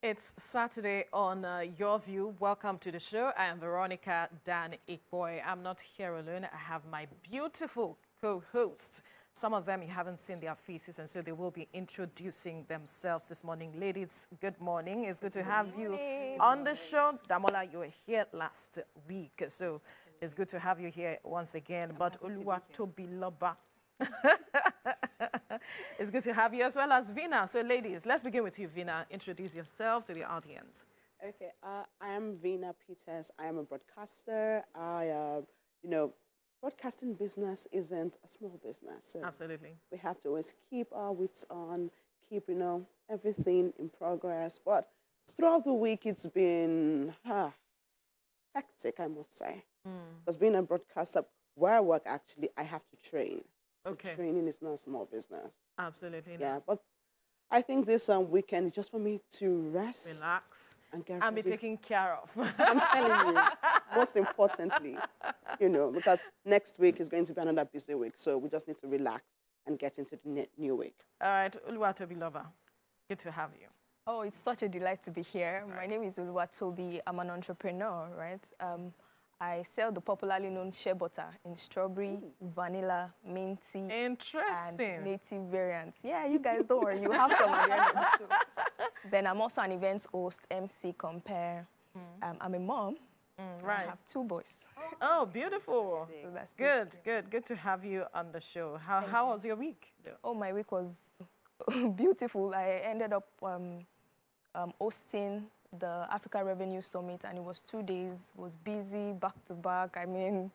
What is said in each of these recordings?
It's Saturday on Your View. Welcome to the show. I am Veronica Dan Ikoy. I'm not here alone. I have my beautiful co-hosts. Some of them you haven't seen their faces, and so they will be introducing themselves this morning. Ladies, good morning. It's good to have you on the show. Damola, you were here last week, so it's good to have you here once again. But Oluwatobiloba, it's good to have you, as well as Vina. So, ladies, let's begin with you, Vina. Introduce yourself to the audience. Okay, I am Vina Peters. I am a broadcaster. Broadcasting business isn't a small business. So Absolutely. we have to always keep our wits on, keep, everything in progress. But throughout the week, it's been hectic, I must say. Because being a broadcaster, where I work, actually, I have to train. Okay. So training is not a small business. Absolutely. Yeah, but I think this weekend is just for me to rest. Relax. And get And be ready. taken care of. I'm telling you, most importantly, because next week is going to be another busy week. So we just need to relax and get into the new week. All right, Oluwatobiloba, good to have you. Oh, it's such a delight to be here. My name is Oluwatobi. I'm an entrepreneur, right? I sell the popularly known shea butter in strawberry, vanilla, minty, Interesting. and native variants. Yeah, you guys don't worry, you have some at the end of the show. Then I'm also an events host, MC, compare. I'm a mom. Right. I have 2 boys. Oh, beautiful. So that's Good to have you on the show. How was your week? Oh, my week was beautiful. I ended up hosting the Africa Revenue Summit, and it was 2 days. It was busy, back to back. I mean,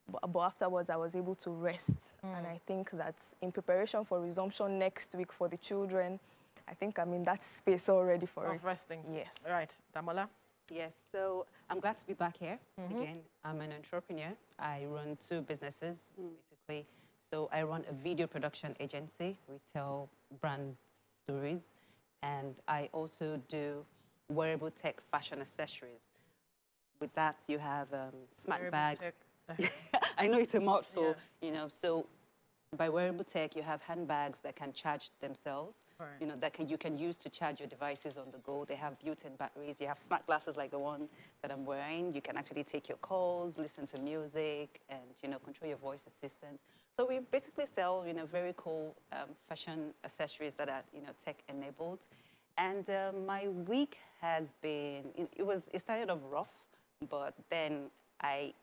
but afterwards I was able to rest. And I think that in preparation for resumption next week for the children, I think I'm in that space already for it. Of resting. Yes. Right. Damola? Yes, so I'm glad to be back here again. I'm an entrepreneur. I run 2 businesses, basically. So I run a video production agency. We tell brand stories. And I also do wearable tech fashion accessories. With that, you have smart Wearable bags. tech. I know it's a mouthful, so by wearable tech, you have handbags that can charge themselves. Right. You can use to charge your devices on the go. They have built-in batteries. You have smart glasses like the one that I'm wearing. You can actually take your calls, listen to music, and control your voice assistants. So we basically sell very cool fashion accessories that are tech-enabled. And my week has been it started off rough, but then I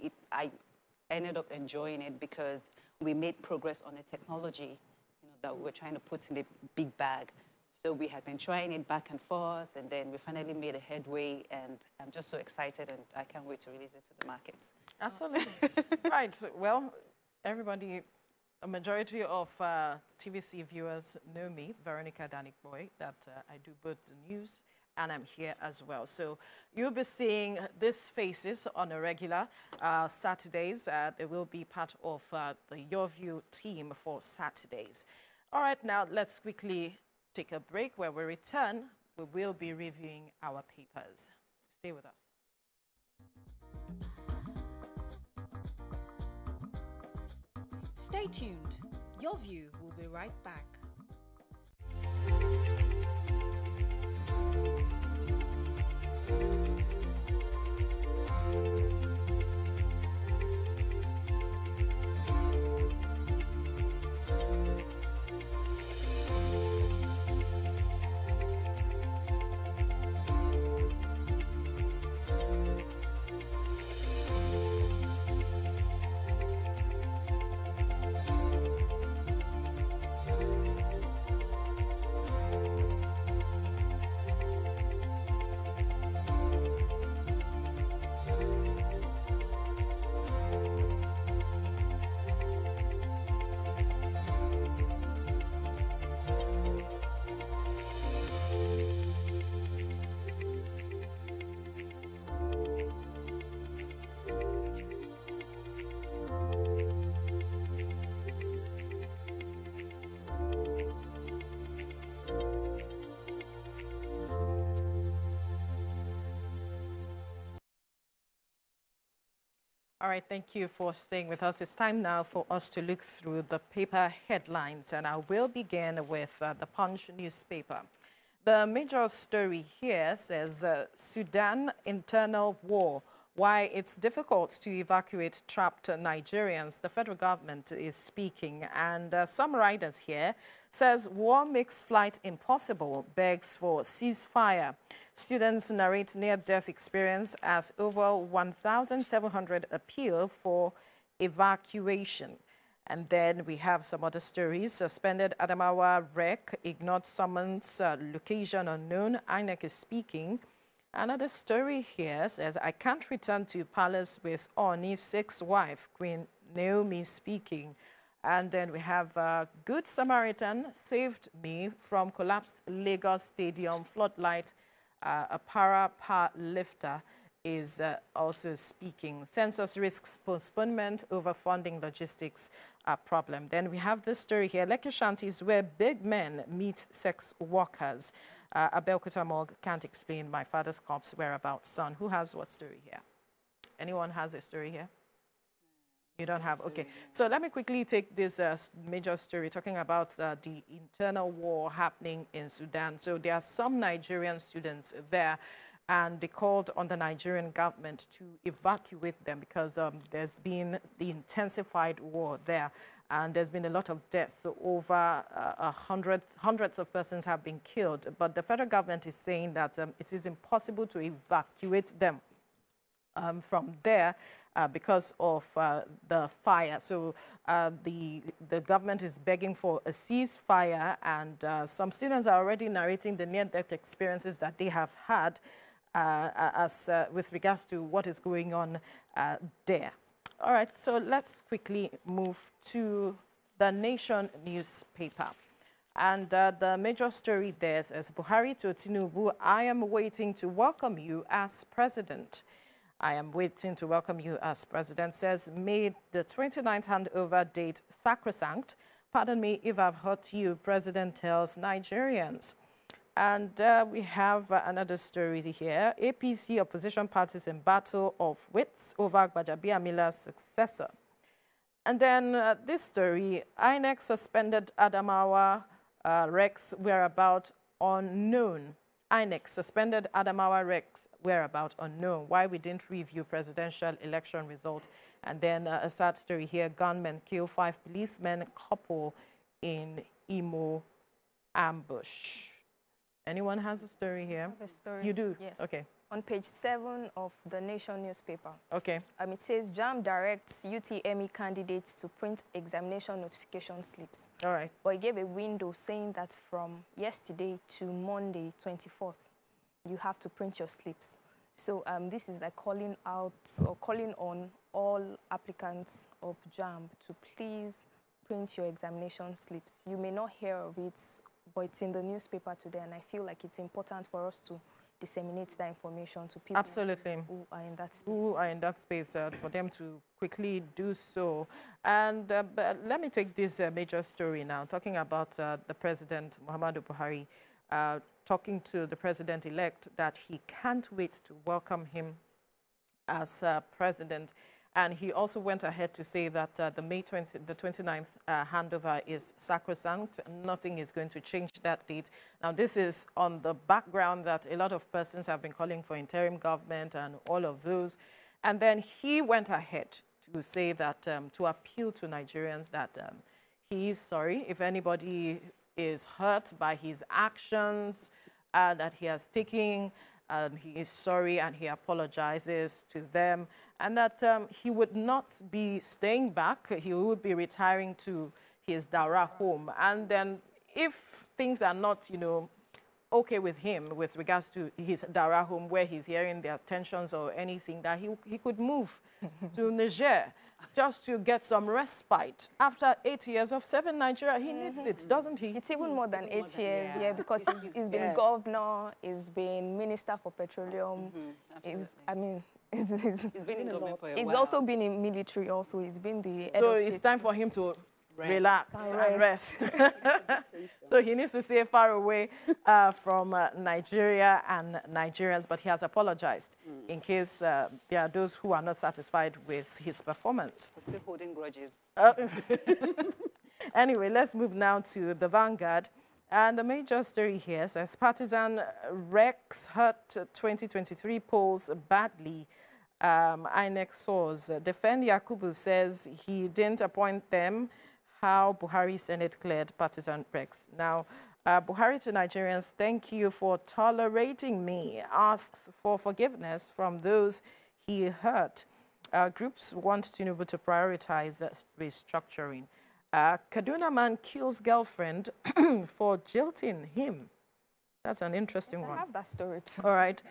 ended up enjoying it because we made progress on a technology that we were trying to put in a big bag. So we had been trying it back and forth, and then we finally made a headway, and I'm just so excited, and I can't wait to release it to the markets. Absolutely. Right. Well, everybody, a majority of TVC viewers know me, Veronica Danikoy, that I do both the news and I'm here as well. So you'll be seeing these faces on a regular Saturdays. They will be part of the Your View team for Saturdays. All right, now let's quickly take a break. When we return, we will be reviewing our papers. Stay with us. Stay tuned. Your View will be right back. All right, thank you for staying with us. It's time now for us to look through the paper headlines, and I will begin with the Punch newspaper. the major story here says Sudan internal war. Why it's difficult to evacuate trapped Nigerians. The federal government is speaking, and some riders here says war makes flight impossible, begs for ceasefire. Students narrate near-death experience as over 1,700 appeal for evacuation. And then we have some other stories. Suspended Adamawa wreck, ignored summons, location unknown. INEC is speaking. Another story here says, I can't return to palace with Oni's sixth wife, Queen Naomi speaking. And then we have Good Samaritan saved me from collapsed Lagos Stadium floodlight. A power lifter is also speaking. Census risks postponement over funding logistics problem. Then we have this story here. Lekki shanties where big men meet sex workers. Abeokuta Morgue can't explain my father's corpse whereabouts. Son, who has what story here? Anyone has a story here? You don't have? Okay. So let me quickly take this major story talking about the internal war happening in Sudan. So there are some Nigerian students there, and they called on the Nigerian government to evacuate them because there's been the intensified war there. And there's been a lot of deaths. So over hundreds of persons have been killed. But the federal government is saying that it is impossible to evacuate them from there because of the fire. So the government is begging for a ceasefire, and some students are already narrating the near-death experiences that they have had with regards to what is going on there. All right, so let's quickly move to the Nation newspaper. And the major story there says, Buhari to Tinubu, I am waiting to welcome you as president. I am waiting to welcome you as president, says, made the 29th handover date sacrosanct. Pardon me if I've hurt you, president tells Nigerians. And we have another story here. APC opposition parties in battle of wits over Gbajabiamila's successor. And then this story, INEC suspended Adamawa Rex whereabout unknown. INEC suspended Adamawa Rex whereabout unknown. Why we didn't review presidential election result. And then a sad story here, gunmen kill 5 policemen, couple in Imo ambush. Anyone has a story here? I have a story. You do? Yes. Okay. On page 7 of the Nation newspaper. Okay. It says, JAMB directs UTME candidates to print examination notification slips. All right. But it gave a window saying that from yesterday to Monday, 24th, you have to print your slips. So this is like calling out or calling on all applicants of JAMB to please print your examination slips. You may not hear of it, but it's in the newspaper today, and I feel like it's important for us to disseminate that information to people Absolutely. who are in that space. Who are in that space for them to quickly do so. And but let me take this major story now, talking about the President, Muhammadu Buhari, talking to the President-elect that he can't wait to welcome him as president. And he also went ahead to say that the 29th handover is sacrosanct. Nothing is going to change that date. Now, this is on the background that a lot of persons have been calling for interim government and all of those. And then he went ahead to say that, to appeal to Nigerians that he is sorry if anybody is hurt by his actions that he has taken. He is sorry and he apologizes to them, and that he would not be staying back. He would be retiring to his Dara home. And then if things are not, you know, okay with him with regards to his Dara home where he's hearing their tensions or anything, that he could move to Niger just to get some respite. After 8 years of serving Nigeria, he needs it, doesn't he? It's even more than 8 years, yeah, because he's been governor, he's been minister for petroleum. He's been in government for a while. He's also been in military also. He's been the head So of it's state. time for him to relax and rest. So he needs to stay far away from Nigeria and Nigerians, but he has apologized in case there are those who are not satisfied with his performance. We're still holding grudges. Anyway, let's move now to the Vanguard. And the major story here says partisan wrecks hurt 2023 polls badly. INEC source. Defend Yakubu says he didn't appoint them. How Buhari Senate cleared partisan wrecks. Now, Buhari to Nigerians, thank you for tolerating me. Asks for forgiveness from those he hurt. Groups want Tinubu to prioritize restructuring. Kaduna man kills girlfriend for jilting him. That's an interesting one. I have that story too. All right.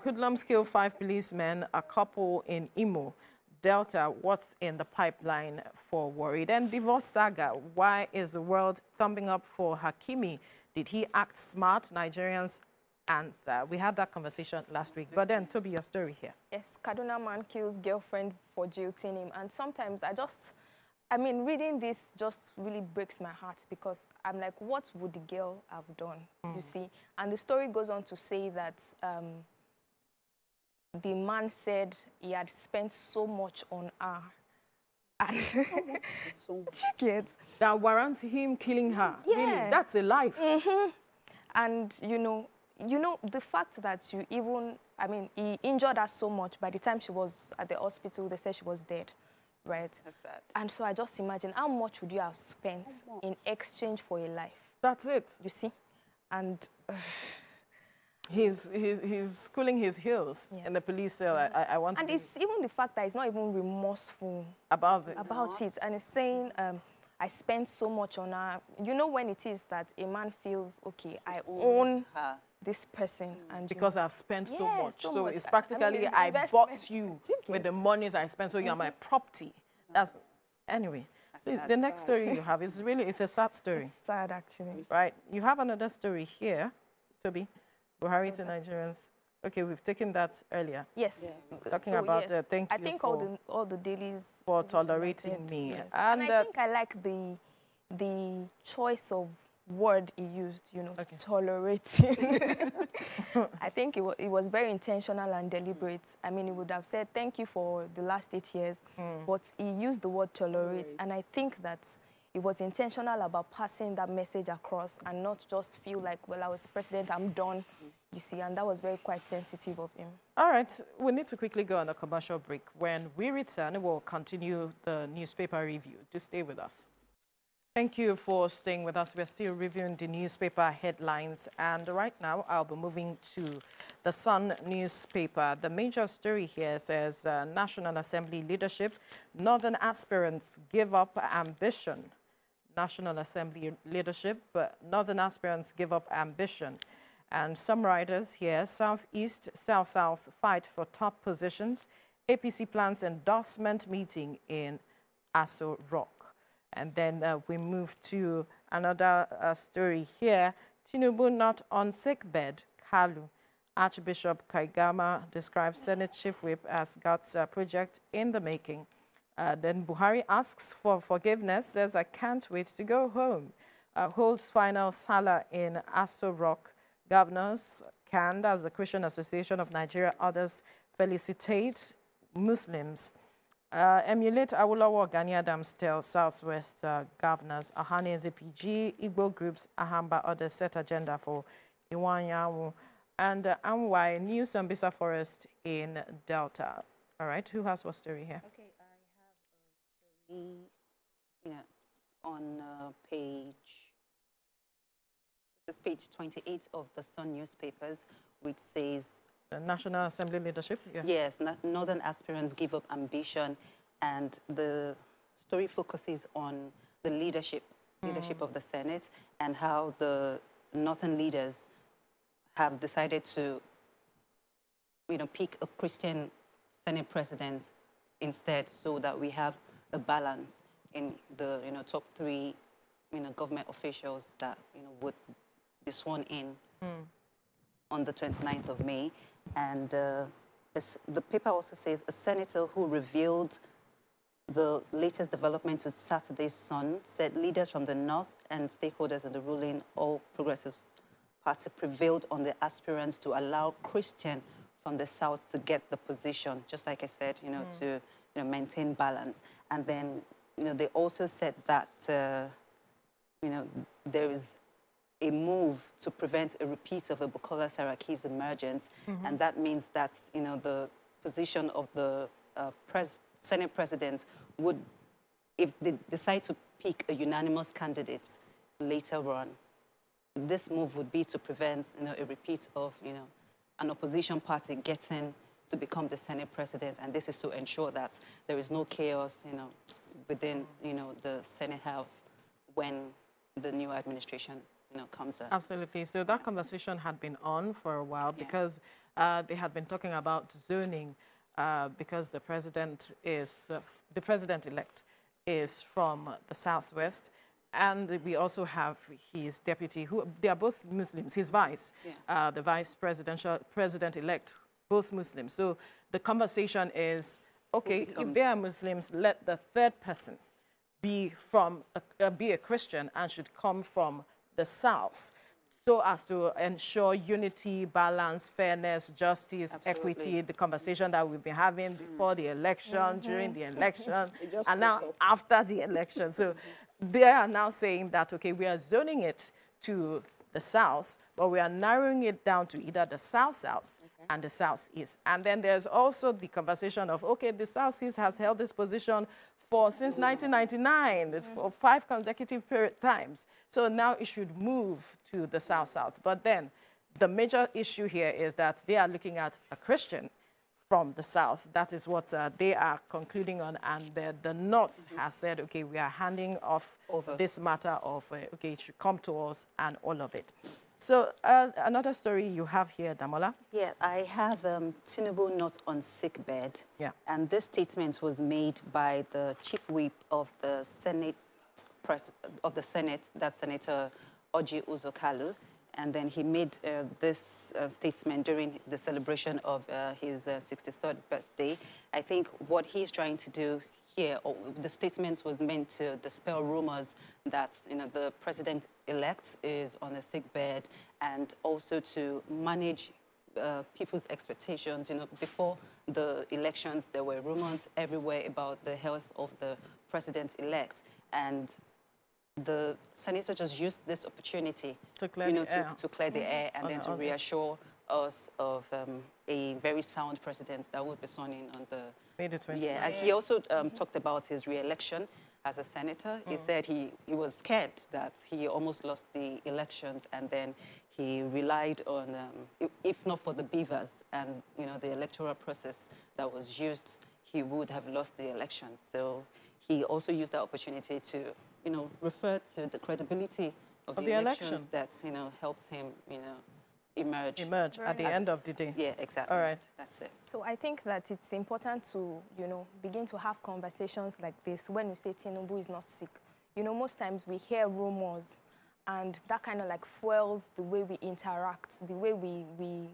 Hoodlums kill 5 policemen, a couple in Imo. Delta, what's in the pipeline for Warri? Then divorce saga. Why is the world thumbing up for Hakimi? Did he act smart? Nigerians answer. We had that conversation last week. But then, Toby, your story here. Yes, Kaduna man kills girlfriend for jilting him. And sometimes I mean, reading this just really breaks my heart because I'm like, what would the girl have done, you see? And the story goes on to say that the man said he had spent so much on her. And you get that warrants him killing her. Yeah. Really, that's a life. And, you know, the fact that you even, I mean, he injured her so much. By the time she was at the hospital, they said she was dead. Right? That's sad. And so I just imagine how much would you have spent in exchange for a life? That's it. You see? And he's cooling his heels in the police cell. I want and to it's even the fact that he's not even remorseful about it. And he's saying, I spent so much on her. You know when it is that a man feels, okay, I own her. This person. And because I've spent so much. So much. it's practically I bought you with the monies I spent, so you're my property. That's anyway. The next story you have is really, it's a sad story. It's sad, actually. Right. You have another story here, Toby. Buhari to Nigerians. Okay, we've taken that earlier. Yes. Talking about thank you I think all the dailies for tolerating me. Yes. And I think I like the choice of word he used, you know, tolerating. I think it was very intentional and deliberate. I mean, he would have said thank you for the last 8 years, but he used the word tolerate. And I think that it was intentional about passing that message across and not just feel like, well, I was the president, I'm done, you see, and that was quite sensitive of him. All right, we need to quickly go on a commercial break. When we return, we'll continue the newspaper review. Just stay with us. Thank you for staying with us. We're still reviewing the newspaper headlines. And right now, I'll be moving to the Sun newspaper. The major story here says National Assembly leadership, Northern aspirants give up ambition. National Assembly leadership, Northern aspirants give up ambition. And some writers here, Southeast, South-South fight for top positions. APC plans endorsement meeting in Aso Rock. And then we move to another story here. Tinubu not on sickbed, Kalu. Archbishop Kaigama describes Senate Chief Whip as God's project in the making. Then Buhari asks for forgiveness, says, I can't wait to go home. Holds final Salah in Aso Rock. Governors can, as the Christian Association of Nigeria, others felicitate Muslims. Emulate Awolowo Gani Adams tell Southwest governors, Ahane ZPG, Igbo groups, Ahamba, others set agenda for Iwanyawu, and Anwai, New Sambisa Forest in Delta. All right, who has what story here? Okay, I have a story, on page 28 of the Sun newspapers, which says, the National Assembly leadership? Yeah. Yes, Northern aspirants give up ambition, and the story focuses on the leadership of the Senate and how the Northern leaders have decided to, pick a Christian Senate president instead, so that we have a balance in the, top 3, government officials that, would be sworn in on the 29th of May. And the paper also says a senator who revealed the latest development to Saturday's Sun said leaders from the North and stakeholders in the ruling All Progressives Party prevailed on the aspirants to allow Christian from the South to get the position, just like I said, to maintain balance. And then, they also said that, there is a move to prevent a repeat of a Bukola Saraki's emergence. And that means that, you know, the position of the Senate president would, if they decide to pick a unanimous candidate later on, this move would be to prevent, you know, a repeat of, you know, an opposition party getting to become the Senate president. And this is to ensure that there is no chaos, you know, within, you know, the Senate House when the new administration, you know, comes up. Absolutely. So that conversation had been on for a while because they had been talking about zoning because the president is, the president-elect is from the Southwest. And we also have his deputy, who they are both Muslims, his vice, the vice president-elect, both Muslims. So the conversation is, okay, if they are Muslims, let the third person be from be a Christian and should come from the South, so as to ensure unity, balance, fairness, justice, equity, the conversation that we've been having before the election, during the election, and now after the election. So they are now saying that, okay, we are zoning it to the South, but we are narrowing it down to either the South-South and the South-East. And then there's also the conversation of, okay, the South-East has held this position since 1999, for 5 consecutive times. So now it should move to the South-South. But then the major issue here is that they are looking at a Christian from the South. That is what they are concluding on. And the North has said, okay, we are handing off this matter of, okay, it should come to us and all of it. So another story you have here, Damola? Yeah, I have Tinubu not on sick bed. Yeah. And this statement was made by the chief whip of the Senate, that's Senator Orji Uzokalu. And then he made this statement during the celebration of his 63rd birthday. I think what he's trying to do here, the statement was meant to dispel rumors that, you know, the president-elect is on a sick bed, and also to manage people's expectations. You know, before the elections, there were rumors everywhere about the health of the president-elect, and the senator just used this opportunity to clear to clear the air and then to reassure us of a very sound president that would be sworn in on the May the 20th. Yeah, and he also talked about his re-election as a senator. He said he was scared that he almost lost the elections, and then he relied on, if not for the beavers and, you know, the electoral process that was used, he would have lost the election. So he also used that opportunity to, you know, refer to the credibility of the elections that, you know, helped him, you know, emerge at the end of the day. Yeah, exactly. All right. That's it. So I think that it's important to, you know, begin to have conversations like this when you say Tinubu is not sick. You know, most times we hear rumors, and that kind of like fuels the way we interact, the way we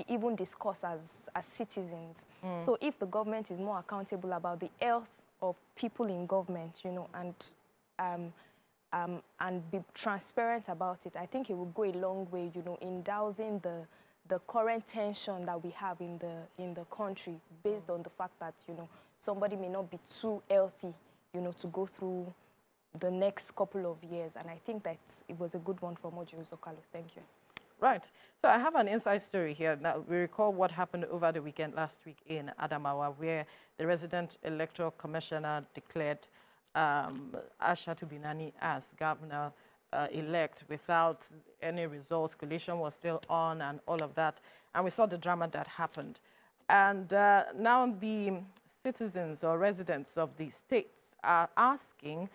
even discuss as citizens. So if the government is more accountable about the health of people in government, you know, and be transparent about it, I think it will go a long way, you know, in dousing the current tension that we have in the country, based on the fact that, you know, somebody may not be too healthy, you know, to go through the next couple of years. And I think that it was a good one from Orji Uzokalu. Thank you. Right. So I have an inside story here. Now, we recall what happened over the weekend last week in Adamawa, where the resident electoral commissioner declared Ashatu Binani as governor-elect without any results. Collation was still on and all of that. And we saw the drama that happened. And now the citizens or residents of the states are asking,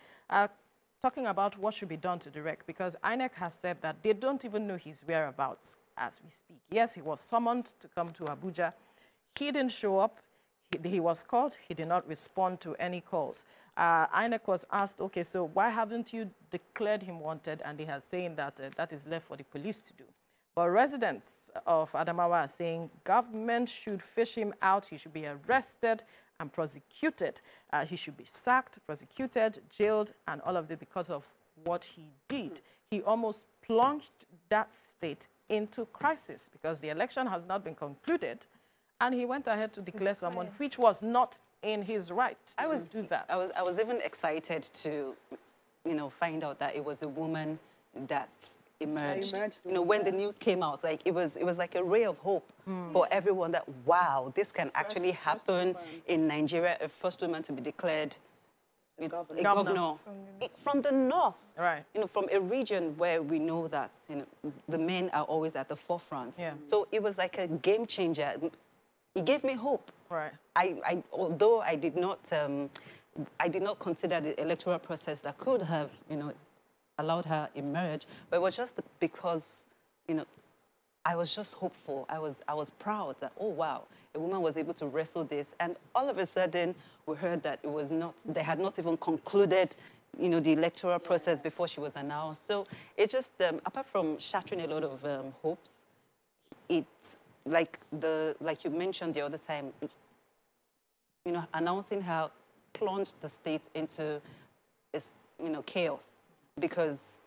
talking about what should be done to the wreck, because INEC has said that they don't even know his whereabouts as we speak. Yes, he was summoned to come to Abuja. He didn't show up. He was called. He did not respond to any calls. INEC was asked, okay, so why haven't you declared him wanted? And they are saying that that is left for the police to do. But residents of Adamawa are saying government should fish him out. He should be arrested and prosecuted. He should be sacked, prosecuted, jailed, and all of it because of what he did. He almost plunged that state into crisis because the election has not been concluded, and he went ahead to declare someone which was not in his right to do that. I was even excited to, you know, find out that it was a woman that emerged. emerged, You know, when the yeah. news came out, like it was like a ray of hope for everyone that, wow, this can actually first happen woman. in Nigeria, a first woman to be declared The governor. a governor from the north. Right. You know, from a region where we know that, you know, the men are always at the forefront. Yeah. So it was like a game changer. It gave me hope. Right. Although I did not consider the electoral process that could have, you know, allowed her emerge, but it was just because, you know, I was just hopeful. I was proud that, oh wow, a woman was able to wrestle this, and all of a sudden we heard that it was not. They had not even concluded, you know, the electoral process before she was announced. So it just, apart from shattering a lot of hopes, it's like you mentioned the other time, you know, announcing her plunged the state into, you know, chaos, because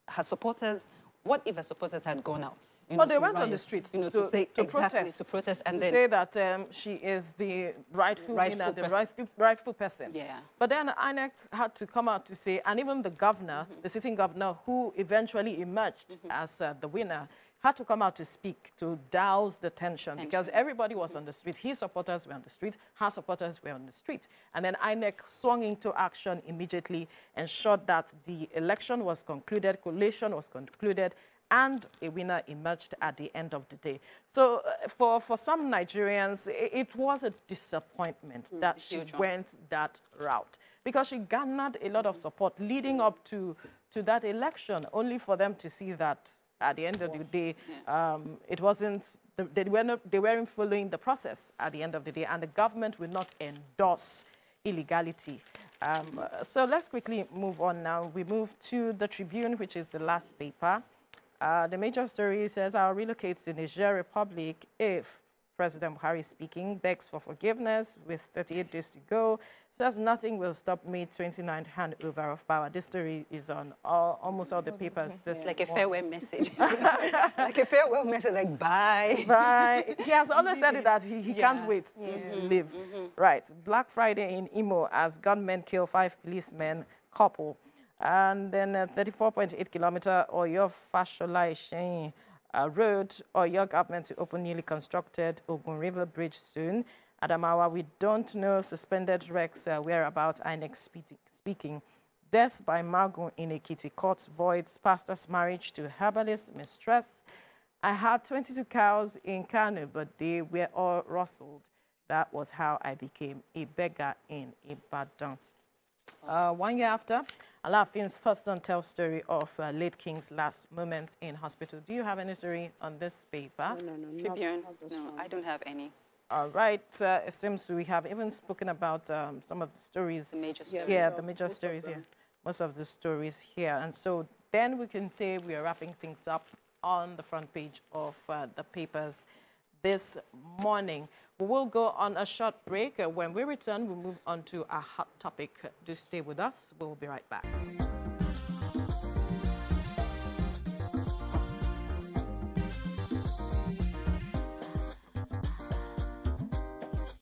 her supporters. What if her supporters had gone out? You know, Well, they went on riot, the street you know, to say to exactly protest, to protest, and to then say that she is the rightful winner, the rightful person. Yeah. But then INEC had to come out to say, and even the governor, the sitting governor, who eventually emerged as the winner, had to come out to speak, to douse the tension, because everybody was on the street. His supporters were on the street, her supporters were on the street. And then INEC swung into action immediately, ensured that the election was concluded, collation was concluded, and a winner emerged at the end of the day. So for some Nigerians, it was a disappointment that she went that route, because she garnered a lot of support leading up to that election, only for them to see that at the end of the day, it wasn't, they weren't following the process at the end of the day, and the government will not endorse illegality. So let's quickly move on now. We move to the Tribune, which is the last paper. The major story says, I'll relocate to Niger Republic if President Buhari speaking, begs for forgiveness with 38 days to go. Says nothing will stop May 29th handover of power. This story is on almost all the papers. This like a farewell message. Like a farewell message, like bye. Bye. He has always said it that he can't wait to leave. Right. Black Friday in Imo as gunmen kill 5 policemen couple. And then 34.8 kilometer Oyo Fashola Isheyin road, Oyo government to open newly constructed Ogun River Bridge soon. Adamawa, we don't know suspended Rex whereabouts, INEC speaking. Death by Magun in Ekiti court voids pastor's marriage to herbalist mistress. I had 22 cows in Kano, but they were all rustled. That was how I became a beggar in Ibadan. 1 year after, Alafin's first son tells story of late king's last moments in hospital. Do you have any story on this paper? No, Tribune? not this No, one. I don't have any. All right. It seems we have even spoken about some of the stories. The major stories. Yeah, the major stories here. Most of the stories here. And so then we can say we are wrapping things up on the front page of the papers this morning. We will go on a short break. When we return, we'll move on to a hot topic. Do stay with us. We'll be right back.